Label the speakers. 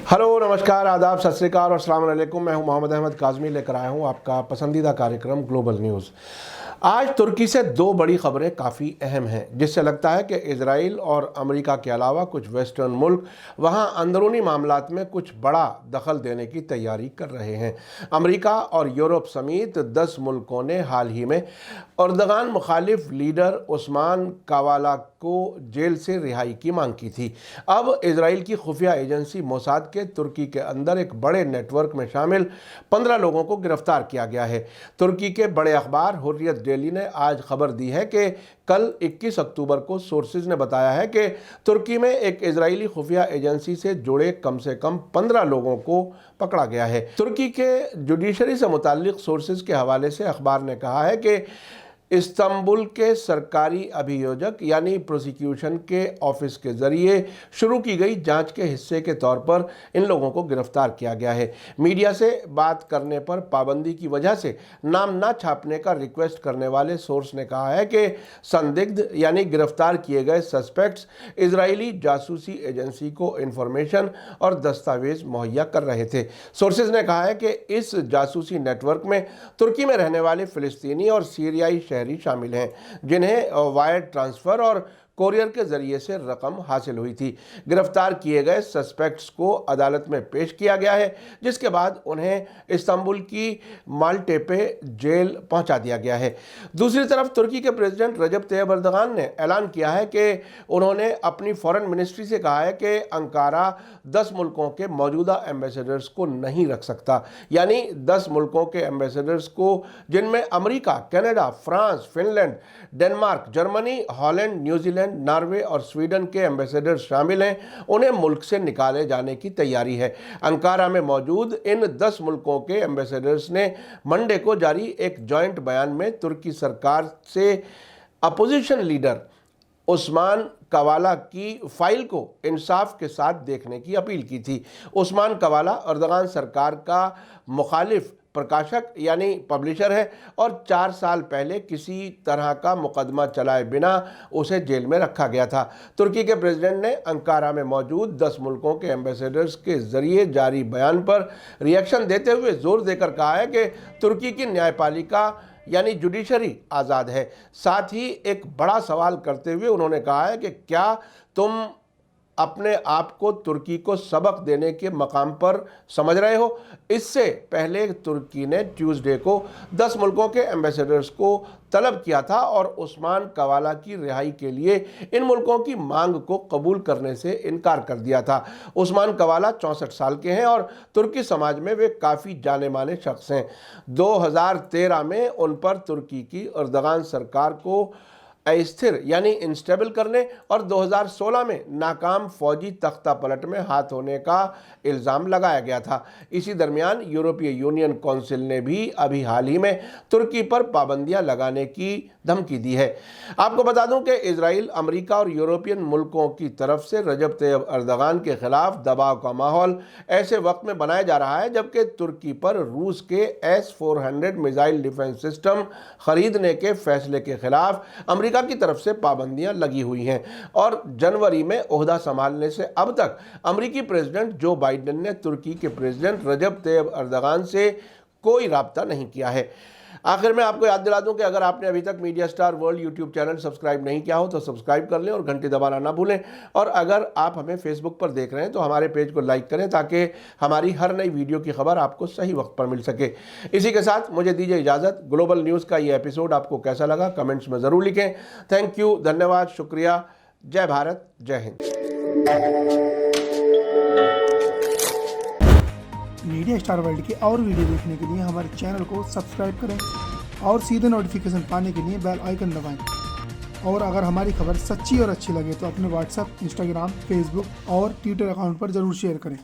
Speaker 1: Hello, नमस्कार, आदाब, सत श्री अकाल और अस्सलाम वालेकुम। मैं हूं मोहम्मद अहमद काज़मी, लेकर आया हूं आपका पसंदीदा कार्यक्रम ग्लोबल न्यूज़। आज तुर्की से दो बड़ी खबरें काफ़ी अहम हैं, जिससे लगता है कि इजराइल और अमेरिका के अलावा कुछ वेस्टर्न मुल्क वहां अंदरूनी मामलात में कुछ बड़ा दखल देने की तैयारी कर रहे हैं। अमेरिका और यूरोप समेत 10 मुल्कों ने हाल ही में एर्दोगान मुखालिफ लीडर उस्मान कावाला को जेल से रिहाई की मांग की थी। अब इजराइल की खुफिया एजेंसी मोसाद के तुर्की के अंदर एक बड़े नेटवर्क में शामिल 15 लोगों को गिरफ्तार किया गया है। तुर्की के बड़े अखबार हुर्रियत डेली ने आज खबर दी है कि कल 21 अक्टूबर को सोर्सेज ने बताया है कि तुर्की में एक इजरायली खुफिया एजेंसी से जुड़े कम से कम 15 लोगों को पकड़ा गया है। तुर्की के जुडिशरी से मुताल्लिक सोर्सेज के हवाले से अखबार ने कहा है कि इस्तांबुल के सरकारी अभियोजक यानी प्रोसिक्यूशन के ऑफिस के जरिए शुरू की गई जांच के हिस्से के तौर पर इन लोगों को गिरफ्तार किया गया है। मीडिया से बात करने पर पाबंदी की वजह से नाम ना छापने का रिक्वेस्ट करने वाले सोर्स ने कहा है कि संदिग्ध यानी गिरफ्तार किए गए सस्पेक्ट्स इजरायली जासूसी एजेंसी को इंफॉर्मेशन और दस्तावेज मुहैया कर रहे थे। सोर्सेज ने कहा है कि इस जासूसी नेटवर्क में तुर्की में रहने वाले फिलिस्तीनी और सीरियाई शामिल हैं, जिन्हें वायर ट्रांसफर और कोरियर के जरिए से रकम हासिल हुई थी। गिरफ्तार किए गए सस्पेक्ट्स को अदालत में पेश किया गया है, जिसके बाद उन्हें इस्तांबुल की माल्टे पे जेल पहुंचा दिया गया है। दूसरी तरफ तुर्की के प्रेसिडेंट रजब तैयब एर्दोगान ने ऐलान किया है कि उन्होंने अपनी फॉरेन मिनिस्ट्री से कहा है कि अंकारा 10 मुल्कों के मौजूदा एम्बेसडर्स को नहीं रख सकता, यानी 10 मुल्कों के एम्बेसडर्स को, जिनमें America, Canada, France, Finland, Denmark, Germany, Holland, New Zealand, Norway और स्वीडन के एम्बेसडर शामिल हैं, उन्हें मुल्क से निकाले जाने की तैयारी है। अंकारा में मौजूद इन 10 मुल्कों के एम्बेसडर्स ने मंडे को जारी एक जॉइंट बयान में तुर्की सरकार से अपोजिशन लीडर उस्मान कावाला की फाइल को इंसाफ के साथ देखने की अपील की थी। उस्मान कावाला एर्दोगान सरकार का मुखालिफ प्रकाशक यानी पब्लिशर है और 4 साल पहले किसी तरह का मुकदमा चलाए बिना उसे जेल में रखा गया था। तुर्की के प्रेसिडेंट ने अंकारा में मौजूद 10 मुल्कों के एम्बेसडर्स के जरिए जारी बयान पर रिएक्शन देते हुए जोर देकर कहा है कि तुर्की की न्यायपालिका यानी जुडिशरी आज़ाद है। साथ ही एक बड़ा सवाल करते हुए उन्होंने कहा है कि क्या तुम अपने आप को तुर्की को सबक देने के मकाम पर समझ रहे हो? इससे पहले तुर्की ने ट्यूसडे को 10 मुल्कों के एम्बेसडर्स को तलब किया था और उस्मान कावाला की रिहाई के लिए इन मुल्कों की मांग को कबूल करने से इनकार कर दिया था। उस्मान कावाला 64 साल के हैं और तुर्की समाज में वे काफ़ी जाने माने शख्स हैं। 2013 में उन पर तुर्की की एर्दोगान सरकार को अस्थिर यानी इंस्टेबल करने और 2016 में नाकाम फौजी तख्ता पलट में हाथ होने का इल्ज़ाम लगाया गया था। इसी दरमियान यूरोपीय यूनियन काउंसिल ने भी अभी हाल ही में तुर्की पर पाबंदियां लगाने की धमकी दी है। आपको बता दूं कि इजराइल, अमेरिका और यूरोपियन मुल्कों की तरफ से रजब तैयब एर्दोगान के खिलाफ दबाव का माहौल ऐसे वक्त में बनाया जा रहा है जबकि तुर्की पर रूस के S-400 मिसाइल डिफेंस सिस्टम खरीदने के फैसले के खिलाफ अमेरिका की तरफ से पाबंदियां लगी हुई हैं और जनवरी में ओहदा संभालने से अब तक अमेरिकी प्रेसिडेंट जो बाइडेन ने तुर्की के प्रेसिडेंट रजब तैयब एर्दोगान से कोई राब्ता नहीं किया है। आखिर में आपको याद दिला दूं कि अगर आपने अभी तक media star world YouTube channel subscribe नहीं किया हो तो सब्सक्राइब कर लें और घंटी दबाना ना भूलें। और अगर आप हमें फेसबुक पर देख रहे हैं तो हमारे पेज को लाइक करें ताकि हमारी हर नई वीडियो की खबर आपको सही वक्त पर मिल सके। इसी के साथ मुझे दीजिए इजाज़त। ग्लोबल न्यूज़ का ये एपिसोड आपको कैसा लगा कमेंट्स में ज़रूर लिखें। थैंक यू, धन्यवाद, शुक्रिया। जय भारत, जय हिंद।
Speaker 2: मीडिया स्टार वर्ल्ड के और वीडियो देखने के लिए हमारे चैनल को सब्सक्राइब करें और सीधे नोटिफिकेशन पाने के लिए बेल आइकन दबाएं। और अगर हमारी खबर सच्ची और अच्छी लगे तो अपने व्हाट्सएप, इंस्टाग्राम, फेसबुक और ट्विटर अकाउंट पर ज़रूर शेयर करें।